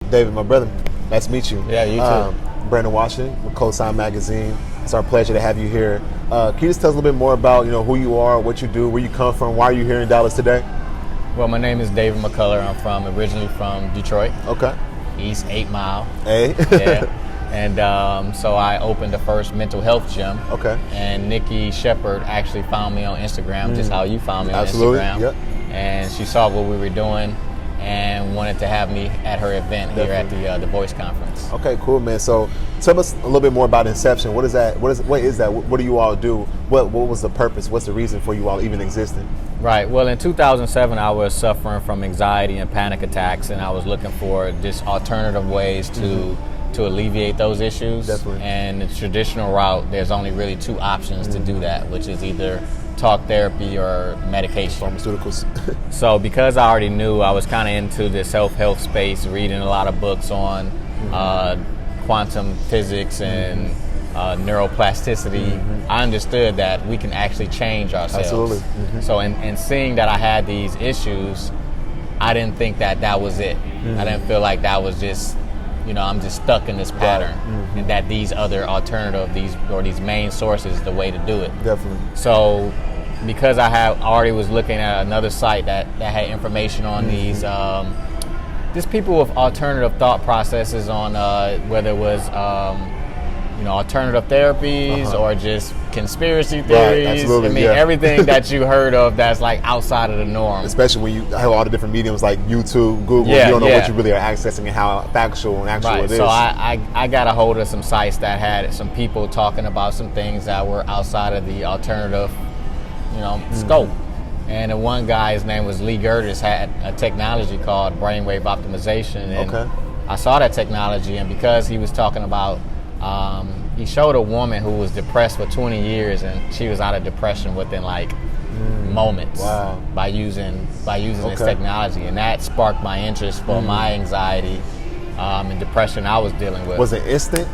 David, my brother, nice to meet you. Yeah, you too. Brandon Washington with COSIGN Magazine. It's our pleasure to have you here. Can you just tell us a little bit more about who you are, what you do, where you come from, why are you here in Dallas today? Well, my name is David McCullar. I'm originally from Detroit. Okay. East 8 Mile. Hey. Yeah. And so I opened the first mental health gym. Okay. And Nikki Shepard actually found me on Instagram, just how you found me on Absolutely. Instagram. Yep. And she saw what we were doing and wanted to have me at her event here at the Voice Conference. Okay, cool, man. So tell us a little bit more about Inception. What is that? What is that? What do you all do? What was the purpose? What's the reason for you all even existing? Right. Well, in 2007, I was suffering from anxiety and panic attacks, and I was looking for just alternative ways to alleviate those issues. Definitely. And the traditional route, there's only really two options to do that, which is either talk therapy or medication. Pharmaceuticals. So because I already knew, I was kind of into the self-help space, reading a lot of books on quantum physics and neuroplasticity, I understood that we can actually change ourselves. Absolutely. So in seeing that I had these issues, I didn't think that was it. I didn't feel like that was just, I'm just stuck in this pattern, and that these other alternative, these main sources is the way to do it. Definitely. So because I already was looking at another site that had information on these, just people with alternative thought processes on whether it was alternative therapies or just conspiracy theories. Right, absolutely, I mean, everything that you heard of that's like outside of the norm. Especially when you have all the different mediums like YouTube, Google, you don't know what you really are accessing and how factual and actual it is. So I got a hold of some sites that had some people talking about some things that were outside of the alternative, scope. And the one guy, his name was Lee Gerdes, had a technology called Brainwave Optimization. And I saw that technology, and because he was talking about he showed a woman who was depressed for 20 years, and she was out of depression within like moments by using this technology, and that sparked my interest for my anxiety and depression I was dealing with. Was it instant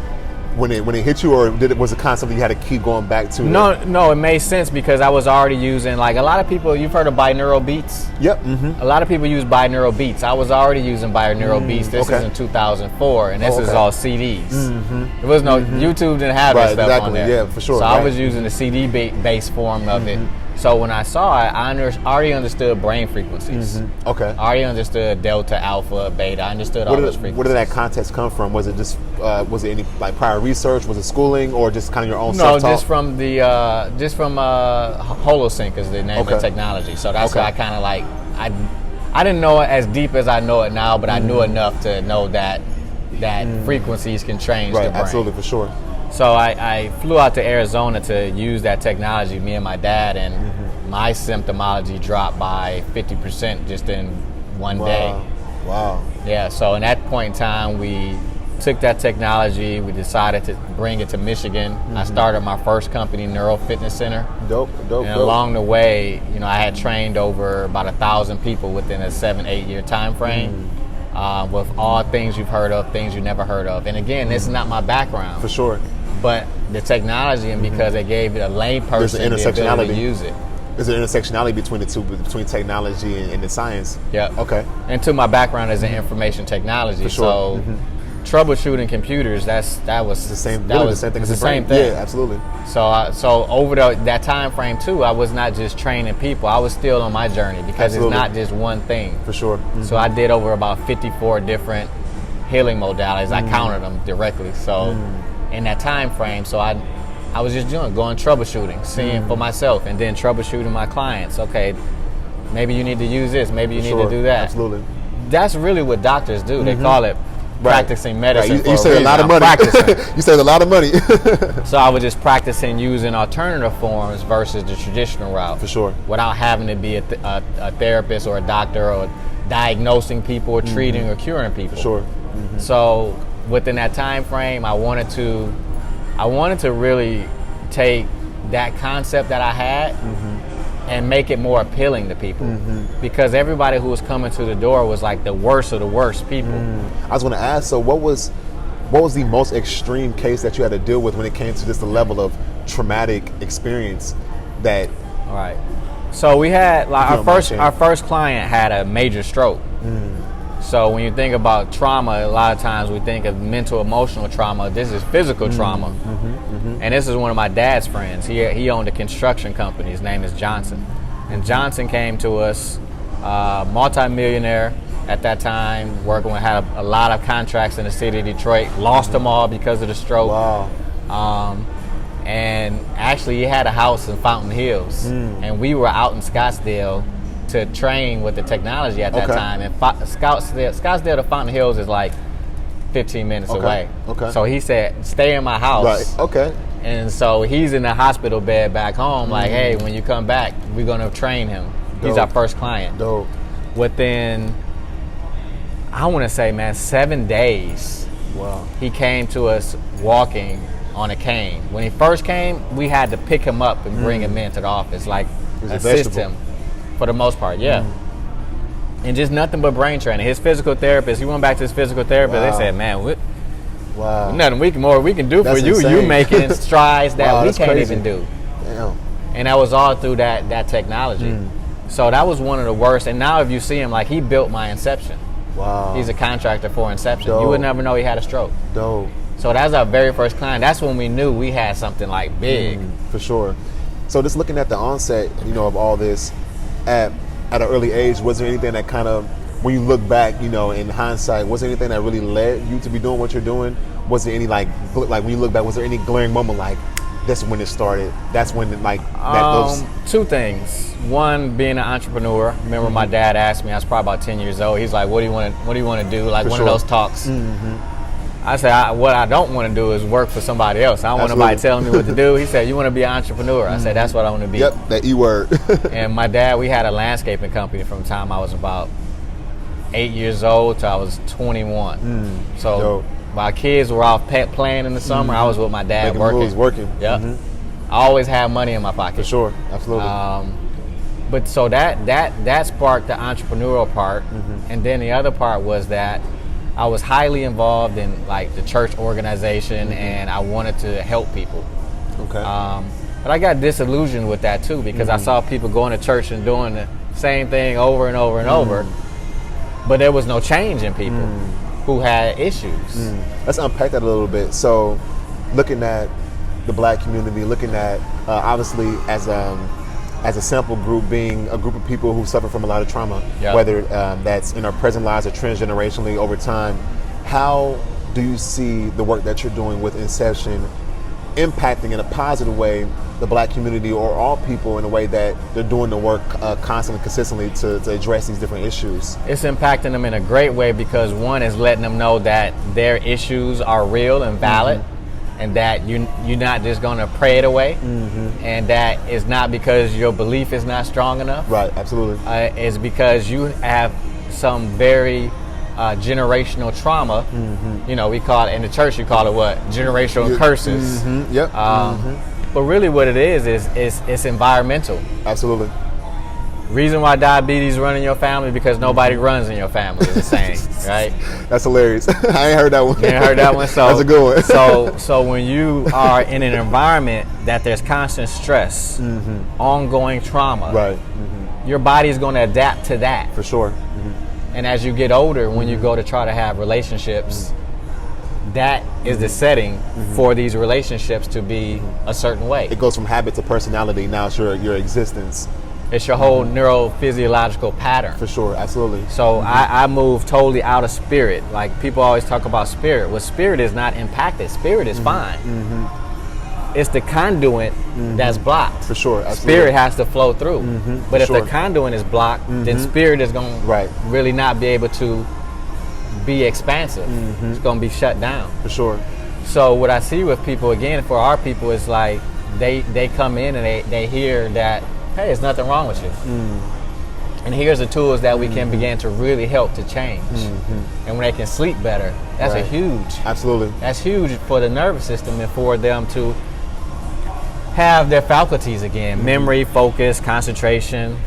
when it hit you, or was it concept you had to keep going back to? No, it made sense because I was already using, like, a lot of people, you've heard of binaural beats? Yep. A lot of people use binaural beats. I was already using binaural beats. This is in 2004, and this is all CDs. There was no, YouTube didn't have this stuff on there. Yeah, for sure. So I was using the CD-based form of it. So when I saw it, I already understood brain frequencies. I already understood delta, alpha, beta. I understood all those frequencies. Where did that context come from? Was it just was it any like prior research? Was it schooling, or just kind of your own self-talk? No, just from Holosync is the name of the technology. So that's why I kind of like I didn't know it as deep as I know it now, but I knew enough to know that frequencies can change the brain. Absolutely, for sure. So I flew out to Arizona to use that technology, me and my dad, and my symptomology dropped by 50% just in one day. Wow. Yeah, so in that point in time, we took that technology, we decided to bring it to Michigan. I started my first company, Neuro Fitness Center. Dope. And along the way, I had trained over about 1,000 people within a 7-8 year time frame. With all things you've heard of, things you never heard of. And again, this is not my background. For sure. But the technology, and because it gave it a layperson the ability to use it. There's an intersectionality between the two, between technology and the science. Yeah. Okay. And to my background is in information technology. For sure. So troubleshooting computers, that was the same. That was the same thing. It's the same thing. Yeah, absolutely. So over that time frame too, I was not just training people. I was still on my journey because it's not just one thing. For sure. So I did over about 54 different healing modalities. I counted them directly. So in that time frame, so I was just going troubleshooting, seeing for myself, and then troubleshooting my clients. Okay, maybe you need to use this. Maybe you need to do that. Absolutely. That's really what doctors do. They call it practicing medicine. You save a lot of money. You save a lot of money. So I was just practicing using alternative forms versus the traditional route. For sure. Without having to be a therapist or a doctor or diagnosing people or treating or curing people. For sure. So within that time frame, I wanted to really take that concept that I had and make it more appealing to people, because everybody who was coming to the door was like the worst of the worst people. I was going to ask, so what was the most extreme case that you had to deal with when it came to just the level of traumatic experience that? All right. So we had like our first client had a major stroke. So when you think about trauma, a lot of times we think of mental, emotional trauma. This is physical trauma. And this is one of my dad's friends. He owned a construction company. His name is Johnson. And Johnson came to us, multi-millionaire at that time, had a lot of contracts in the city of Detroit, lost them all because of the stroke. Wow. And actually he had a house in Fountain Hills. And we were out in Scottsdale to train with the technology at that time. And Scottsdale to Fountain Hills is like 15 minutes away. Okay. So he said, stay in my house. Right. Okay. And so he's in the hospital bed back home, like, hey, when you come back, we're going to train him. Dope. He's our first client. Dope. Within, I want to say, man, 7 days, Wow. he came to us walking on a cane. When he first came, we had to pick him up and bring him into the office, like assist him for the most part, And just nothing but brain training. His physical therapist, he went back to his physical therapist. They said, man, nothing we can do for you. Insane. You making strides that we can't crazy. even do. Damn. And that was all through that technology. So that was one of the worst. And now if you see him, like, he built my Inception. Wow. He's a contractor for Inception. Dope. You would never know he had a stroke. Dope. So that's our very first client. That's when we knew we had something like big. For sure. So just looking at the onset, of all this, at an early age, was there anything that kind of, when you look back, in hindsight, was there anything that really led you to be doing what you're doing? Was there any like when you look back, was there any glaring moment like, that's when it started? That's when Two things. One, being an entrepreneur. Remember, my dad asked me. I was probably about 10 years old. He's like, "What do you want to do?" Like of those talks. I said, "What I don't want to do is work for somebody else. I don't want nobody telling me what to do." He said, "You want to be an entrepreneur?" I said, "That's what I want to be." Yep, that E word. And my dad, we had a landscaping company from the time I was about 8 years old till I was 21. So. Dope. My kids were off playing in the summer. I was with my dad Making working. moves, working. Yep. I always had money in my pocket. For sure, absolutely. But so that sparked the entrepreneurial part, and then the other part was that I was highly involved in like the church organization, and I wanted to help people. Okay. But I got disillusioned with that too because I saw people going to church and doing the same thing over and over and over, but there was no change in people who had issues. Let's unpack that a little bit. So, looking at the Black community, looking at obviously as a sample group, being a group of people who suffer from a lot of trauma, whether that's in our present lives or transgenerationally over time. How do you see the work that you're doing with Inception impacting in a positive way the Black community or all people in a way that they're doing the work constantly, consistently to address these different issues? It's impacting them in a great way because one is letting them know that their issues are real and valid, and that you're not just going to pray it away, and that it's not because your belief is not strong enough. Right, absolutely. It's because you have some very generational trauma. We call it, in the church you call it what? Generational curses. Yep. But really what it is it's environmental. Absolutely. Reason why diabetes run in your family because nobody runs in your family is the same, right? That's hilarious. I ain't heard that one. You ain't heard that one? So, that's a good one. so when you are in an environment that there's constant stress, ongoing trauma, right, your body's going to adapt to that. For sure. And as you get older, when you go to try to have relationships, that is the setting for these relationships to be a certain way. It goes from habit to personality. Now it's your existence. It's your whole neurophysiological pattern. For sure, absolutely. So I move totally out of spirit. Like people always talk about spirit. Well, spirit is not impacted. Spirit is fine. It's the conduit that's blocked. For sure, absolutely. Spirit has to flow through. But if the conduit is blocked, then spirit is going to really not be able to be expansive. It's going to be shut down. For sure. So what I see with people, again, for our people, is like they come in and they hear that, hey, there's nothing wrong with you. And here's the tools that we can begin to really help to change. And when they can sleep better, that's a huge. Absolutely. That's huge for the nervous system and for them to have their faculties again. Memory, focus, concentration,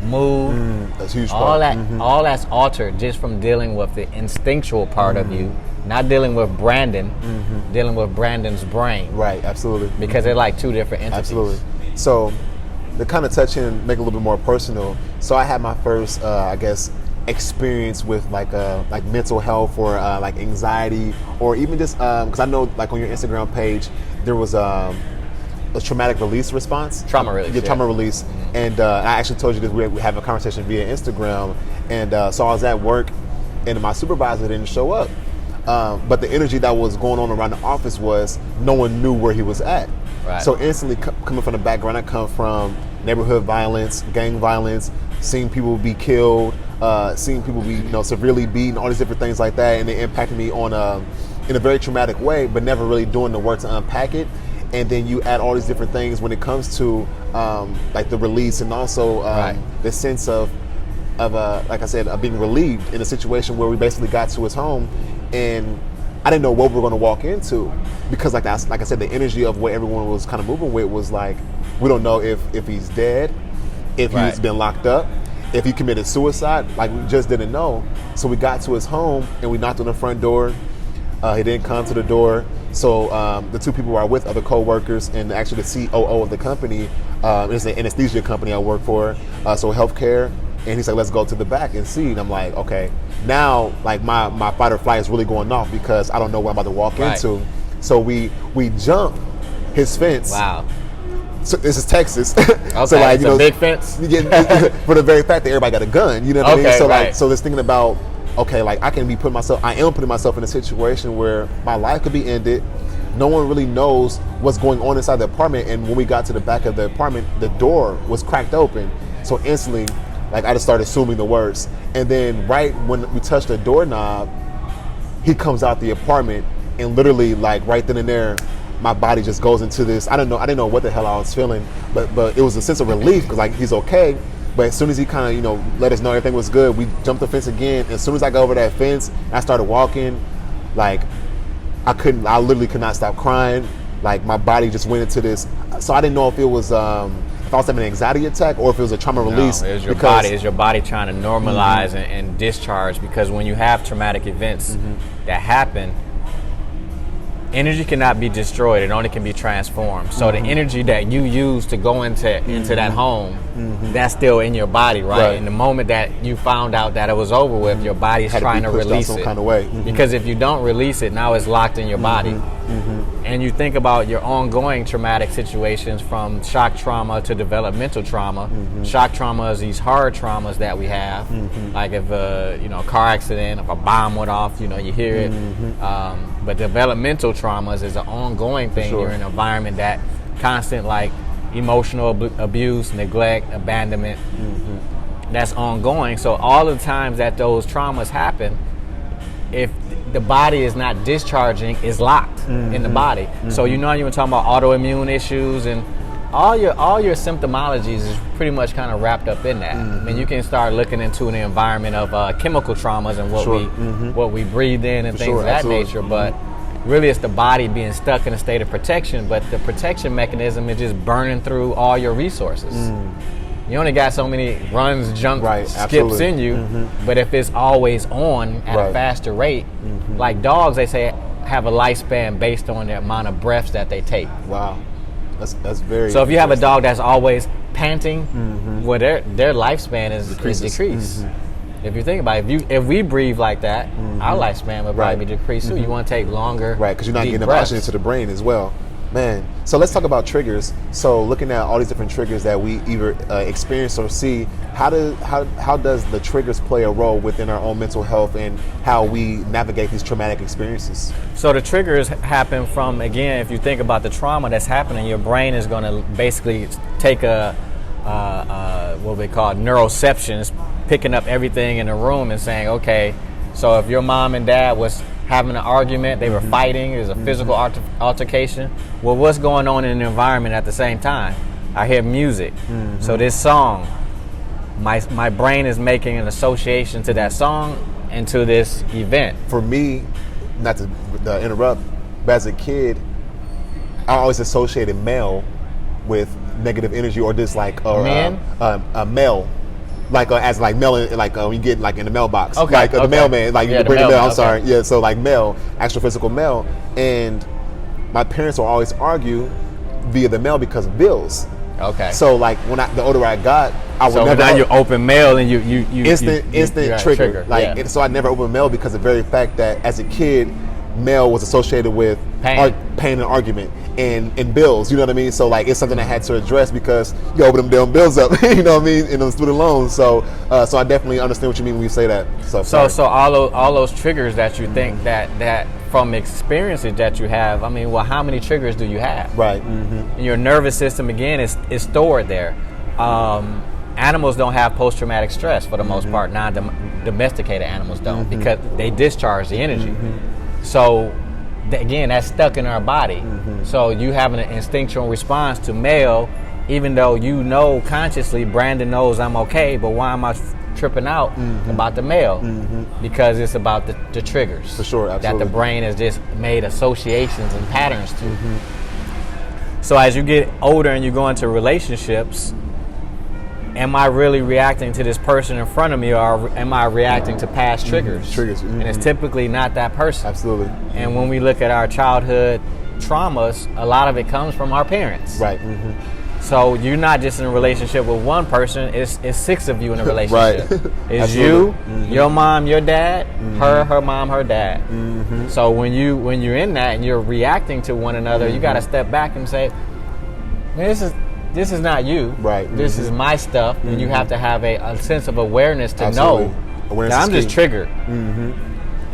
mood. That's a huge all part. All that's altered just from dealing with the instinctual part of you, not dealing with Brandon, dealing with Brandon's brain. Right, absolutely. Because they're like two different entities. Absolutely. So to kind of touch in, make it a little bit more personal. So I had my first, experience with like mental health or like anxiety, or even just because I know like on your Instagram page there was a traumatic release response, trauma release, trauma release, and I actually told you this. We have a conversation via Instagram, and so I was at work, and my supervisor didn't show up, but the energy that was going on around the office was no one knew where he was at. Right. So instantly coming from the background, I come from neighborhood violence, gang violence, seeing people be killed, seeing people be severely beaten, all these different things like that, and it impacted me on in a very traumatic way, but never really doing the work to unpack it. And then you add all these different things when it comes to like the release, and also the sense of like I said, being relieved in a situation where we basically got to his home, and I didn't know what we were going to walk into, because like I said, the energy of what everyone was kind of moving with was like, we don't know if he's dead, if he's been locked up, if he committed suicide. Like, we just didn't know. So we got to his home and we knocked on the front door. He didn't come to the door. So the two people were with other co-workers, and actually the COO of the company, it's an anesthesia company I work for, so healthcare. And he's like, let's go to the back and see. And I'm like, okay, now like my fight or flight is really going off, because I don't know what I'm about to walk into. So we jump his fence. Wow. So this is Texas. Okay, So like, it's a big fence. For the very fact that everybody got a gun, you know what I mean? So right. like, so this thinking about, okay, like I am putting myself in a situation where my life could be ended. No one really knows what's going on inside the apartment. And when we got to the back of the apartment, the door was cracked open. So instantly, like, I just started assuming the worst. And then right when we touched the doorknob, he comes out the apartment, and literally like right then and there, my body just goes into this. I didn't know what the hell I was feeling, but it was a sense of relief, because like, he's okay. But as soon as he kind of let us know everything was good, we jumped the fence again. As soon as I got over that fence, I started walking. Like, I literally could not stop crying. Like, my body just went into this. So I didn't know if it was if I was having an anxiety attack or if it was a trauma release. No, it was your body. It's your body trying to normalize and discharge, because when you have traumatic events that happen, energy cannot be destroyed. It only can be transformed. So the energy that you use to go into that home, that's still in your body, right? And the moment that you found out that it was over with, your body's trying to release it. Some kind of way. Because if you don't release it, now it's locked in your body. And you think about your ongoing traumatic situations, from shock trauma to developmental trauma. Shock trauma is these hard traumas that we have, like if a car accident, if a bomb went off, you hear it. But developmental traumas is an ongoing thing. You're in an environment that constant, like, emotional abuse, neglect, abandonment. That's ongoing. So all the times that those traumas happen, if the body is not discharging, is locked in the body. So you were talking about autoimmune issues, and all your symptomologies is pretty much kind of wrapped up in that. I mean, you can start looking into the environment of chemical traumas and what we breathe in and things of that nature. But really, it's the body being stuck in a state of protection. But the protection mechanism is just burning through all your resources. You only got so many runs, jumps, skips in you. But if it's always on at a faster rate, like dogs, they say have a lifespan based on the amount of breaths that they take. Wow. That's very. So if you have a dog that's always panting, well, their lifespan is decreased. If you think about it, if we breathe like that, our lifespan would probably be decreased too. You want to take longer, because you're not getting breaths. oxygen to the brain as well, man. So let's talk about triggers. So looking at all these different triggers that we either experience or see, how does the triggers play a role within our own mental health and how we navigate these traumatic experiences? So the triggers happen from, again, if you think about the trauma that's happening, your brain is going to basically take what we call neuroceptions, picking up everything in the room and saying, okay, so if your mom and dad was having an argument, they were fighting, there's a physical altercation, well, what's going on in the environment at the same time? I hear music. So this song, my brain is making an association to that song and to this event. For me, not to interrupt, but as a kid, I always associated male with negative energy, or just like a male, like as like mail, like when you get like in the mailbox, like the mailman, like you bring the mail. I'm sorry, so like mail, actual physical mail. And my parents will always argue via the mail because of bills. Okay. So like the older I got, I would never. So now you open mail and you instant trigger. Like so, I never opened mail because of the very fact that as a kid, mail was associated with pain and argument and bills. You know what I mean? So like it's something I had to address because you open them damn bills up. You know what I mean? In those student loans. So so I definitely understand what you mean when you say that. So all those triggers that you think that from experiences that you have. I mean, well, how many triggers do you have? Right. And your nervous system again is stored there. Animals don't have post-traumatic stress for the most part. Non-domesticated animals don't because they discharge the energy. So again, that's stuck in our body. So you have an instinctual response to mail, even though you know consciously, Brandon knows I'm okay, but why am I tripping out about the mail? Because it's about the triggers. For sure, absolutely. That the brain has just made associations and patterns to. So as you get older and you go into relationships, am I really reacting to this person in front of me, or am I reacting to past triggers? And it's typically not that person. Absolutely. And when we look at our childhood traumas, a lot of it comes from our parents. Right. So you're not just in a relationship with one person, it's 6 of you in a relationship. Right. It's you, your mom, your dad, her mom, her dad. So when you're in that and you're reacting to one another, you got to step back and say, man, this is not you. Right. This is my stuff. And you have to have a sense of awareness to Absolutely. know Awareness that I'm is just key. triggered.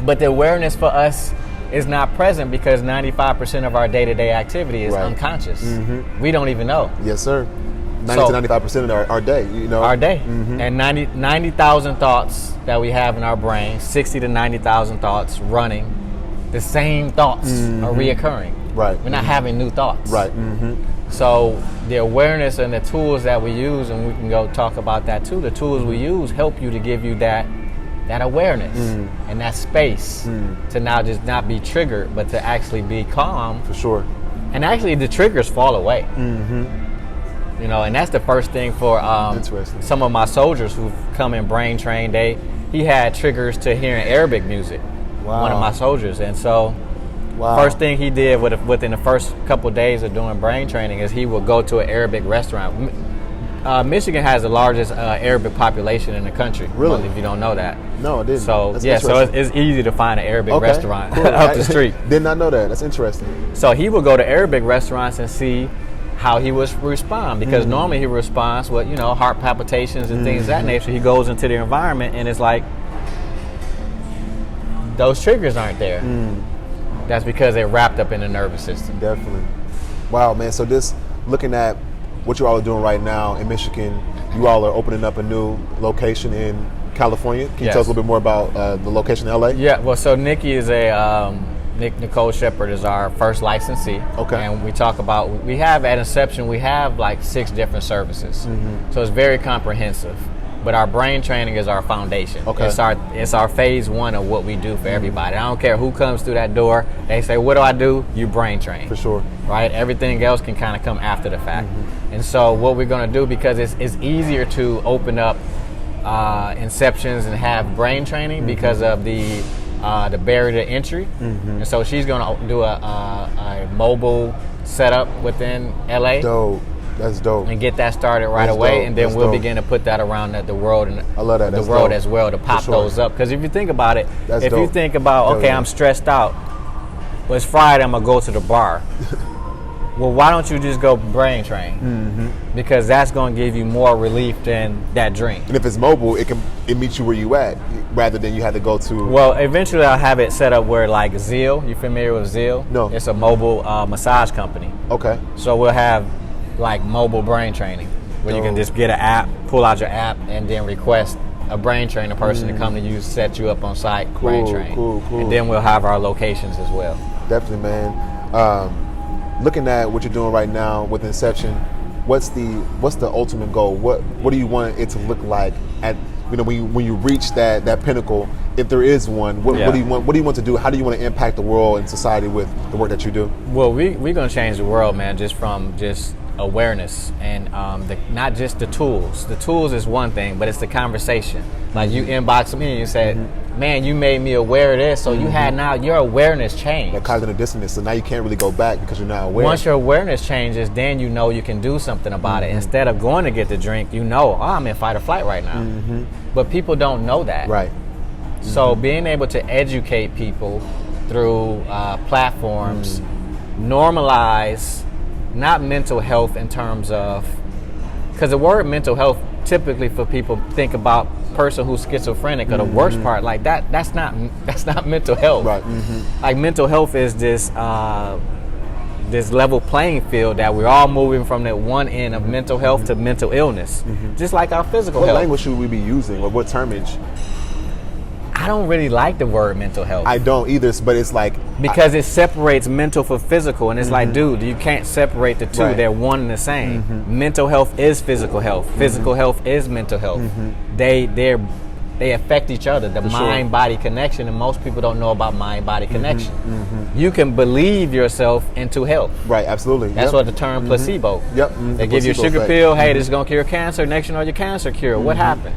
But the awareness for us is not present because 95% of our day-to-day activity is unconscious. We don't even know. Yes, sir. 90 to 95% of our day, you know. Our day. And 90,000 thoughts that we have in our brain, 60 to 90,000 thoughts running. The same thoughts are reoccurring. Right. We're not having new thoughts. Right. So the awareness and the tools that we use, and we can go talk about that too, the tools we use help you to give you that awareness and that space to now just not be triggered, but to actually be calm. For sure. And actually the triggers fall away. You know, and that's the first thing for some of my soldiers who've come in brain trained. He had triggers to hearing Arabic music. Wow. One of my soldiers. And so first thing he did within the first couple of days of doing brain training is he would go to an Arabic restaurant. Michigan has the largest Arabic population in the country. Really? If you don't know that. No, I didn't. So so it's easy to find an Arabic restaurant up the street. Did not know that. That's interesting. So he would go to Arabic restaurants and see how he would respond, because normally he responds with, heart palpitations and things of that nature. He goes into the environment and it's like, those triggers aren't there. That's because they're wrapped up in the nervous system. Definitely. Wow, man. So this, looking at what you all are doing right now in Michigan, you all are opening up a new location in California. Can you tell us a little bit more about the location in LA? Yeah, well, so Nikki is Nicole Shepard is our first licensee. Okay. And we have at inception, we have like 6 different services. So it's very comprehensive. But our brain training is our foundation. Okay. It's our phase 1 of what we do for everybody. I don't care who comes through that door. They say, what do I do? You brain train. For sure. Right? Everything else can kind of come after the fact. And so what we're going to do, because it's easier to open up inceptions and have brain training because of the barrier to entry. And so she's going to do a mobile setup within LA. Dope. That's dope. And get that started right away, and then we'll begin to put that around the world and I love that. the world as well to pop those up. Because if you think about it, you think about, I'm stressed out. Well, it's Friday, I'm going to go to the bar. Well, why don't you just go brain train? Because that's going to give you more relief than that drink. And if it's mobile, it meets you where you at, rather than you have to go to... Well, eventually I'll have it set up where, like Zeal, you familiar with Zeal? No. It's a mobile massage company. Okay. So we'll have like mobile brain training, where you can just get an app, pull out your app, and then request a brain trainer person to come to you, set you up on site, brain train. Cool. And then we'll have our locations as well. Definitely, man. Looking at what you're doing right now with Inception, what's the ultimate goal? What do you want it to look like at when you reach that pinnacle? If there is one, what do you want to do? How do you want to impact the world and society with the work that you do? Well, we're gonna change the world, man, just awareness and not just the tools. The tools is one thing, but it's the conversation. Like you inbox me and you said, man, you made me aware of this. So you had now your awareness changed. That cognitive dissonance. So now you can't really go back because you're not aware. Once your awareness changes, then you know you can do something about it. Instead of going to get the drink, you know, oh, I'm in fight or flight right now. But people don't know that. Right. So being able to educate people through platforms, normalize not mental health in terms of, because the word mental health typically for people think about person who's schizophrenic or the worst part like that's not mental health. Right. Like mental health is this this level playing field that we're all moving from that one end of mental health to mental illness, just like our physical health. What language should we be using, or what termage? I don't really like the word mental health. I don't either, but it's like... Because it separates mental from physical, and it's like, dude, you can't separate the two. Right. They're one and the same. Mental health is physical health. Physical health is mental health. They affect each other, the mind-body connection, and most people don't know about mind-body connection. You can believe yourself into health. Right, absolutely. That's what the term placebo. They give you a sugar pill, hey, this is going to cure cancer. Next you know, your cancer cured. What happened?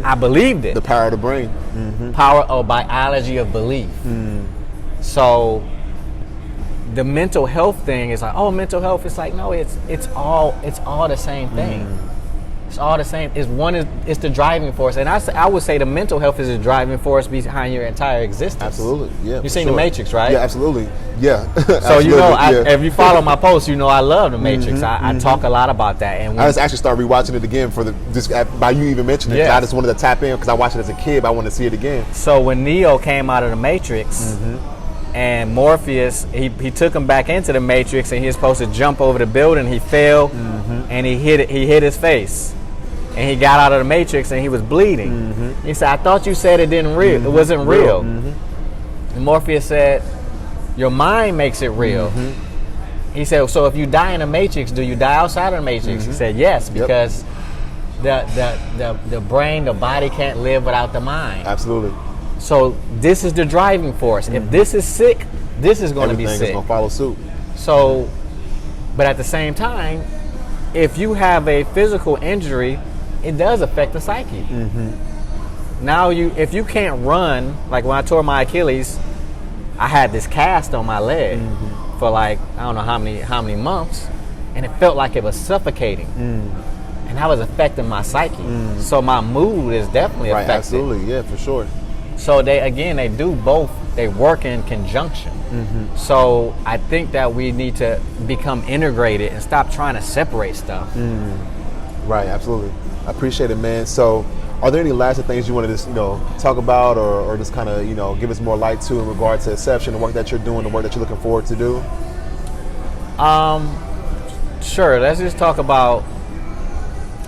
I believed it. The power of the brain. Power of biology of belief. So the mental health thing is like, oh, mental health. It's like, no, it's all the same thing. It's all the same. It's the driving force, and I would say the mental health is the driving force behind your entire existence. Absolutely, yeah. You've seen The Matrix, right? Yeah, absolutely, yeah. So you know, if you follow my posts, you know I love The Matrix. I talk a lot about that, and I just actually started rewatching it again by you even mentioning it. I just wanted to tap in because I watched it as a kid, but I wanted to see it again. So when Neo came out of the Matrix. And Morpheus, he took him back into the Matrix, and he was supposed to jump over the building. He fell, and he hit his face, and he got out of the Matrix, and he was bleeding. He said, "I thought you said it wasn't real." And Morpheus said, "Your mind makes it real." He said, "So if you die in the Matrix, do you die outside of the Matrix?" He said, "Yes, because the brain, the body can't live without the mind." Absolutely. So this is the driving force. If this is sick, this is going to be sick. Everything is going to follow suit. So, but at the same time, if you have a physical injury, it does affect the psyche. Now, if you can't run, like when I tore my Achilles, I had this cast on my leg for like I don't know how many months, and it felt like it was suffocating, and that was affecting my psyche. So my mood is definitely affected. Absolutely, yeah, for sure. So they do both. They work in conjunction. So I think that we need to become integrated and stop trying to separate stuff. Right, absolutely. I appreciate it, man. So are there any lasting things you want to just, talk about or just kind of, give us more light to in regard to Inception, the work that you're doing, the work that you're looking forward to do? Sure. Let's just talk about,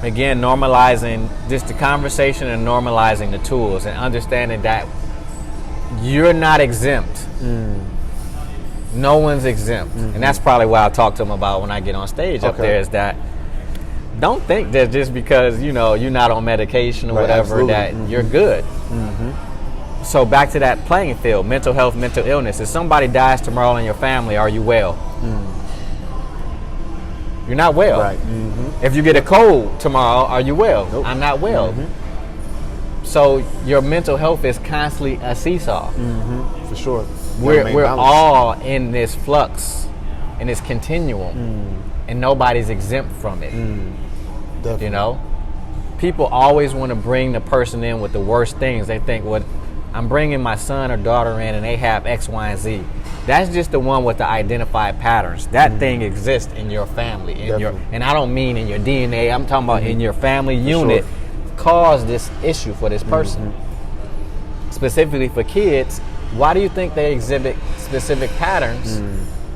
again, normalizing just the conversation and normalizing the tools and understanding that you're not exempt. No one's exempt. And that's probably what I'll talk to them about when I get on stage up there is that don't think that just because, you're not on medication or whatever that you're good. So back to that playing field, mental health, mental illness. If somebody dies tomorrow in your family, are you well? You're not well. Right. If you get a cold tomorrow, are you well? Nope. I'm not well. So your mental health is constantly a seesaw. For sure. We're all in this flux, in this continuum, and nobody's exempt from it. Definitely. People always want to bring the person in with the worst things. They think, well, I'm bringing my son or daughter in and they have X, Y, and Z. That's just the one with the identified patterns. That thing exists in your family, and I don't mean in your DNA. I'm talking about in your family unit. Caused this issue for this person. Specifically for kids, why do you think they exhibit specific patterns?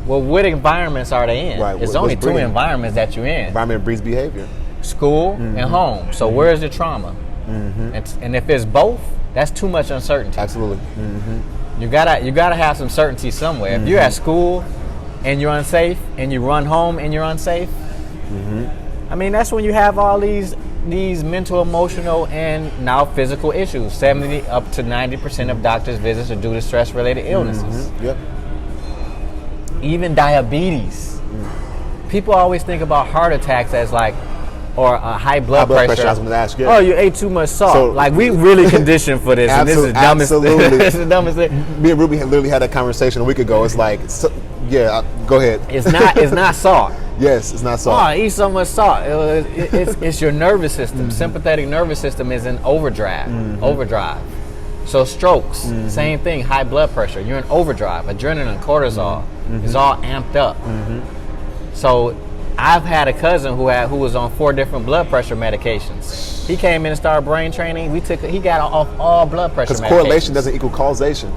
Well, what environments are they in? Right. There's only two environments that you're in. Environment breeds behavior. School and home. So where is the trauma? And if it's both, that's too much uncertainty. Absolutely. You gotta have some certainty somewhere. If you're at school and you're unsafe, and you run home and you're unsafe, I mean that's when you have all these mental, emotional, and now physical issues. 70 up to 90% of doctors' visits are due to stress-related illnesses. Even diabetes. people always think about heart attacks as like, or high blood pressure. I was going to ask you. Oh, you ate too much salt. So, like, we really conditioned for this, and this is the dumbest. Absolutely. This is the dumbest thing. Me and Ruby had literally had that conversation a week ago. It's like, go ahead. It's not salt. Yes, it's not salt. Oh, I eat so much salt. It's your nervous system. Sympathetic nervous system is in overdrive. So strokes, same thing. High blood pressure, you're in overdrive. Adrenaline, cortisol is all amped up. So I've had a cousin who was on 4 different blood pressure medications. He came in and started brain training. He got off all blood pressure medications. Because correlation doesn't equal causation.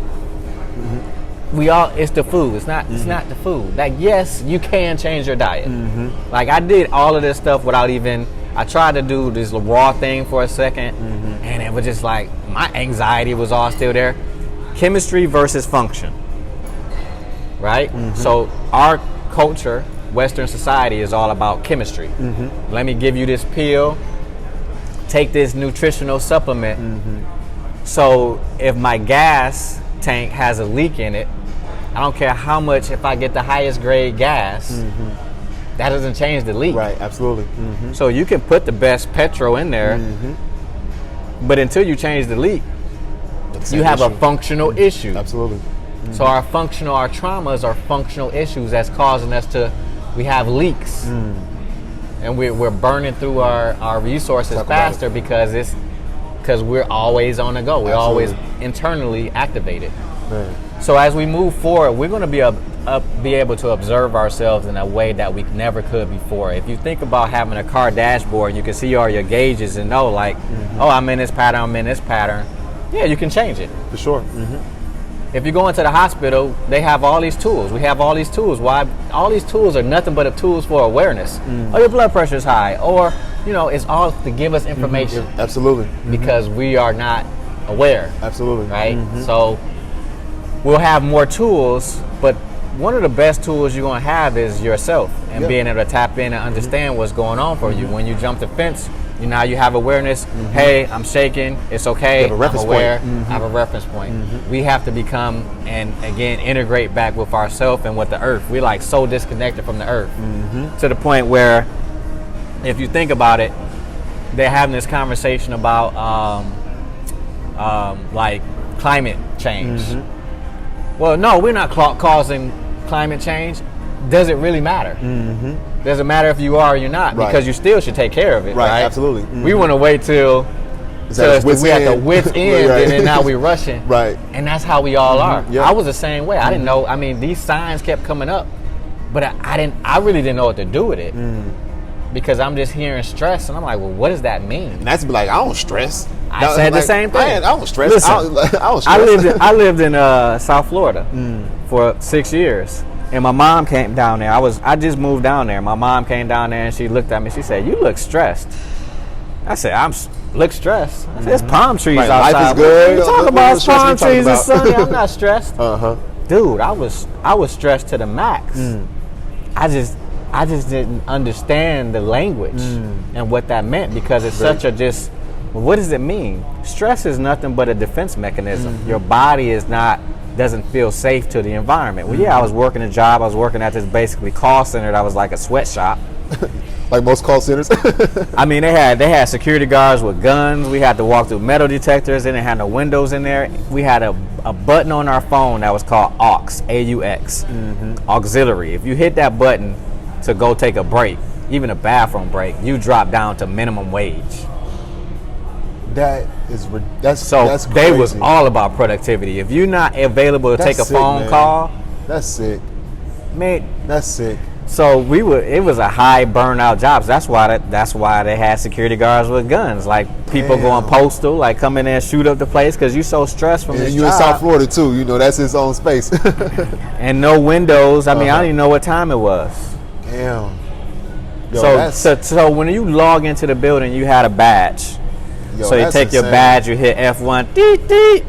It's the food. It's not the food. Like, yes, you can change your diet. Like, I did all of this stuff without even. I tried to do this raw thing for a second, and it was just like my anxiety was all still there. Chemistry versus function, right? So our culture, Western society, is all about chemistry. Let me give you this pill. Take this nutritional supplement. So if my gas tank has a leak in it, I don't care how much. If I get the highest grade gas. That doesn't change the leak. Right, absolutely. So you can put the best petrol in there, but until you change the leak, you have a functional issue. Absolutely. So our traumas are functional issues that's causing us we have leaks. And we're burning through our resources faster because we're always on the go. We're always internally activated. Man. So as we move forward, we're going to be able to observe ourselves in a way that we never could before. If you think about having a car dashboard, you can see all your gauges and know, like, oh, I'm in this pattern. Yeah, you can change it. For sure. If you go into the hospital, they have all these tools. We have all these tools. Why? All these tools are nothing but tools for awareness. Oh, your blood pressure is high. Or, it's all to give us information. Absolutely. Because we are not aware. Absolutely. Right? So we'll have more tools, but one of the best tools you're going to have is yourself and being able to tap in and understand what's going on for you. When you jump the fence, now you have awareness. Hey, I'm shaking. It's okay. I'm aware. I have a reference point. We have to become and again integrate back with ourselves and with the earth. We're like so disconnected from the earth to the point where, if you think about it, they're having this conversation about like climate change. Well, no, we're not causing climate change. Does it really matter? Does it matter if you are or you're not? Because you still should take care of it, right? Absolutely. We want to wait till we at the wit's end, and then now we're rushing. Right. And that's how we all are. I was the same way. I didn't know. I mean, these signs kept coming up, but I really didn't know what to do with it. Because I'm just hearing stress, and I'm like, well, what does that mean? And that's like, I don't stress. I said the same thing. I don't stress. Listen, I don't stress. I lived in South Florida for 6 years, and my mom came down there. I just moved down there. My mom came down there, and she looked at me. She said, "You look stressed." I said, look stressed. I said, "There's palm trees outside. Life is good. You talk about palm trees and sunny. I'm not stressed." Dude, I was stressed to the max. I just didn't understand the language and what that meant, because it's such a just. What does it mean? Stress is nothing but a defense mechanism. Your body doesn't feel safe to the environment. Well, I was working a job. I was working at this basically call center that was like a sweatshop. Like most call centers. I mean, they had security guards with guns. We had to walk through metal detectors. They didn't have no windows in there. We had a button on our phone that was called AUX, AUX, auxiliary. If you hit that button to go take a break, even a bathroom break, you drop down to minimum wage. That's crazy. They was all about productivity. If you're not available to take a phone call, that's sick. Man, that's sick. So it was a high burnout job. That's why they had security guards with guns. Like people going postal, like come in there and shoot up the place because you're so stressed from this job. You in South Florida too. That's his own space. And no windows. I mean, I don't even know what time it was. Damn. So when you log into the building, you had a badge. So you take your badge, you hit F1, deet, deet.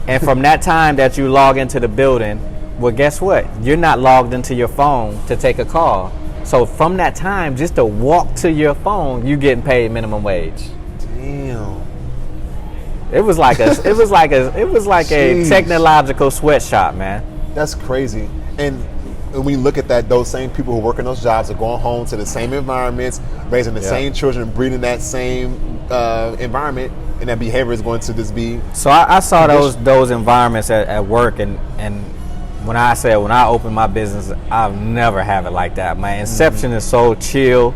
And from that time that you log into the building, well, guess what? You're not logged into your phone to take a call. So from that time, just to walk to your phone, you getting paid minimum wage. Damn. It was like a technological sweatshop, man. That's crazy. And when you look at that, those same people who work in those jobs are going home to the same environments, raising the same children, breeding that same environment, and that behavior is going to just be. So I saw those environments at work, and when I opened my business, I've never have it like that. My inception is so chill.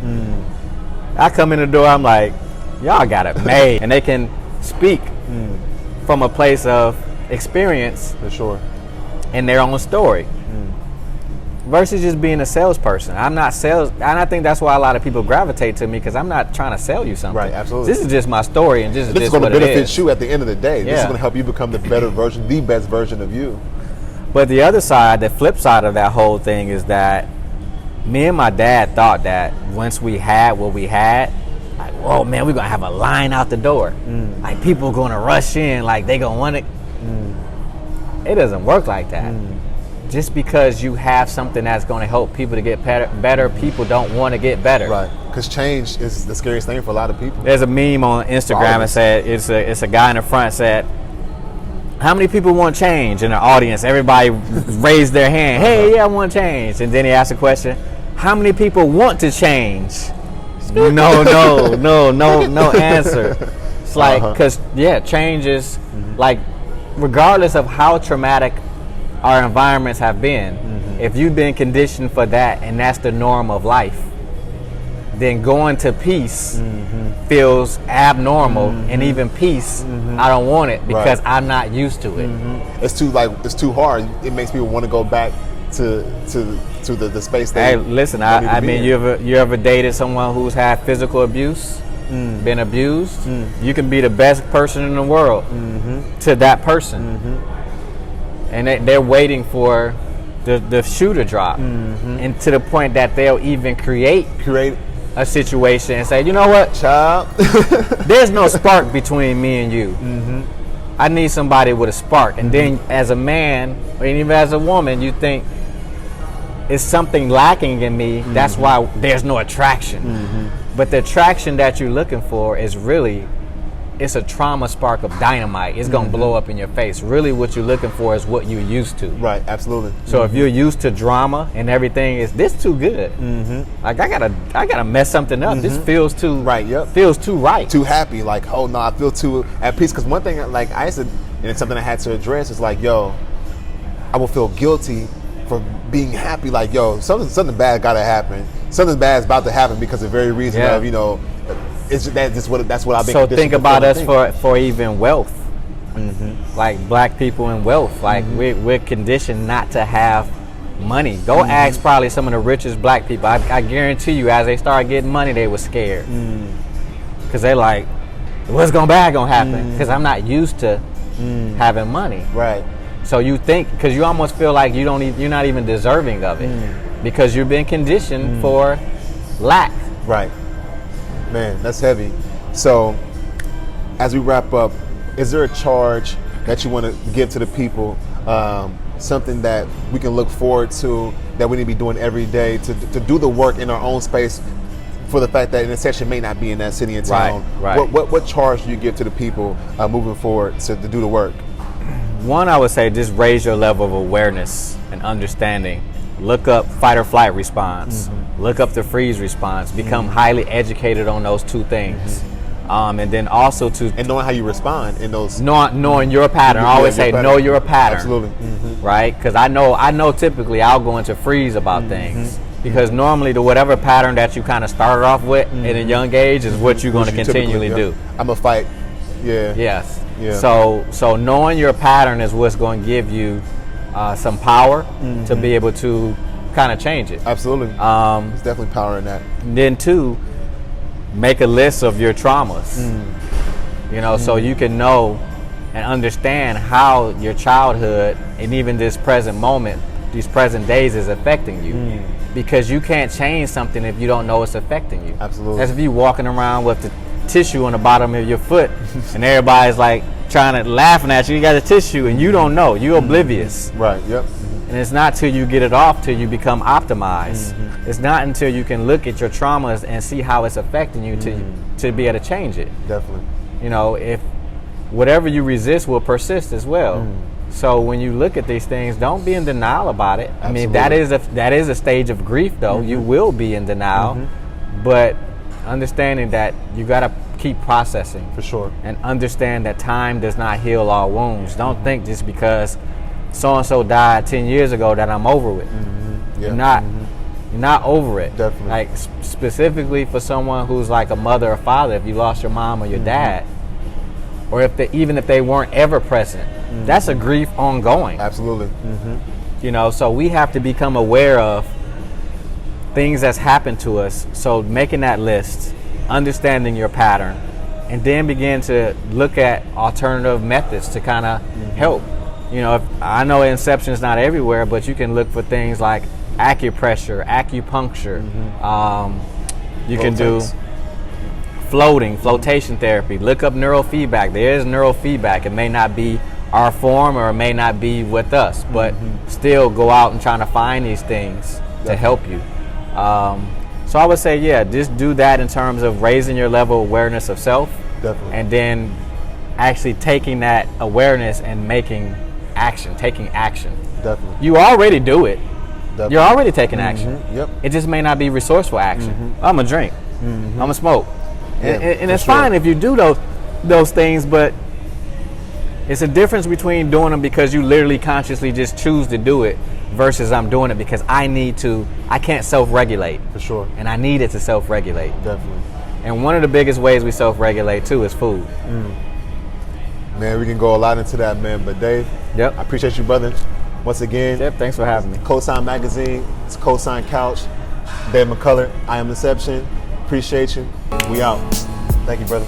I come in the door, I'm like, y'all got it made, and they can speak from a place of experience, for sure, in their own story. Versus just being a salesperson. I'm not sales, and I think that's why a lot of people gravitate to me, because I'm not trying to sell you something. Right, absolutely. This is just my story, and this is going to what benefit you at the end of the day. This is Yeah. going to help you become the better version, the best version of you. But the other side, the flip side of that whole thing is that me and my dad thought that once we had what we had, like, whoa, man, we're going to have a line out the door. Like, people are going to rush in, like, they going to want it. It doesn't work like that. Just because you have something that's going to help people to get better, people don't want to get better. Right, because change is the scariest thing for a lot of people. There's a meme on Instagram that said, it's a guy in the front said, how many people want change? In the audience, everybody raised their hand. Hey, yeah, I want change. And then he asked the question, how many people want to change? No answer. It's like, because, change is like, regardless of how traumatic our environments have been, if you've been conditioned for that and that's the norm of life, then going to peace feels abnormal, and even peace, I don't want it because I'm not used to it. It's too hard. It makes people want to go back to the space. Hey, listen, I mean, you ever dated someone who's had physical abuse, been abused? You can be the best person in the world to that person, and they're waiting for the shoe to drop, and to the point that they'll even create a situation and say, you know what, child, there's no spark between me and you. I need somebody with a spark. And then as a man, or even as a woman, you think it's something lacking in me. That's why there's no attraction. But the attraction that you're looking for is really, it's a trauma spark of dynamite. It's going to blow up in your face. Really what you're looking for is what you're used to. Right, absolutely. So if you're used to drama and everything is this too good. Like I gotta mess something up. This feels too feels too right. Too happy. Like, oh no, I feel too at peace. Because one thing, like I said, and it's something I had to address, is like, yo, I will feel guilty for being happy. Like, yo, something bad gotta happen. Something bad is about to happen because of the very reason of, you know, that's what I've been. So think about us for even wealth, like black people in wealth. Like we're conditioned not to have money. Go ask probably some of the richest black people. I guarantee you, as they start getting money, they were scared because they're like, "What's gonna happen?" Because I'm not used to having money. Right. So you think, because you almost feel like you're not even deserving of it because you've been conditioned for lack. Right. Man, that's heavy. So, as we wrap up, is there a charge that you want to give to the people? Something that we can look forward to, that we need to be doing every day to do the work in our own space, for the fact that an Inception may not be in that city and town. Right. What charge do you give to the people moving forward to do the work? One, I would say just raise your level of awareness and understanding. Look up fight or flight response. Look up the freeze response. Become highly educated on those two things. And then also and knowing how you respond in those. Knowing your pattern. I always say know your pattern. Absolutely. Right? Because I know typically I'll go into freeze about things. Because normally whatever pattern that you kind of started off with at a young age is what you're going to continually do. I'm a fight. Yeah. Yes. Yeah. So knowing your pattern is what's going to give you some power to be able to kind of change it. Absolutely. There's definitely power in that. Then two, make a list of your traumas. You know, so you can know and understand how your childhood and even this present moment, these present days is affecting you. Because you can't change something if you don't know it's affecting you. Absolutely. That's if you walking around with the tissue on the bottom of your foot and everybody's like trying to laughing at you. You got a tissue and you don't know. You're oblivious. Right. Yep. And it's not till you get it off till you become optimized. It's not until you can look at your traumas and see how it's affecting you to be able to change it. Definitely. You know, if whatever you resist will persist as well. So when you look at these things, don't be in denial about it. Absolutely. I mean, that is a stage of grief, though. Mm-hmm. You will be in denial, mm-hmm. but understanding that you got to keep processing. For sure. And understand that time does not heal all wounds. Don't mm-hmm. think just because so-and-so died 10 years ago that I'm over it. Mm-hmm. Yeah. You're not over it. Definitely. Like specifically for someone who's like a mother or father, if you lost your mom or your mm-hmm. dad, or even if they weren't ever present, mm-hmm. that's a grief ongoing. Absolutely. Mm-hmm. You know, so we have to become aware of things that's happened to us. So making that list, understanding your pattern, and then begin to look at alternative methods to kind of mm-hmm. help. You know, I know Inception is not everywhere, but you can look for things like acupressure, acupuncture. Mm-hmm. You can do flotation therapy. Look up neurofeedback. There is neurofeedback. It may not be our form or it may not be with us, but mm-hmm. still go out and try to find these things to help you. So I would say, yeah, just do that in terms of raising your level of awareness of self. Definitely. And then actually taking that awareness and taking action. Definitely. You already do it. Definitely. You're already taking mm-hmm. action. Yep. It just may not be resourceful action. Mm-hmm. I'm gonna drink. Mm-hmm. I'm gonna smoke. Yeah, and it's fine if you do those things, but it's a difference between doing them because you literally consciously just choose to do it versus I'm doing it because I can't self-regulate. For sure. And I need it to self-regulate. Definitely. And one of the biggest ways we self-regulate too is food. Man, we can go a lot into that, man. But Dave, yep. I appreciate you, brother. Once again. Yep, thanks for having me. COSIGN Magazine, it's COSIGN Couch. David McCullar, I am Inception. Appreciate you. We out. Thank you, brother.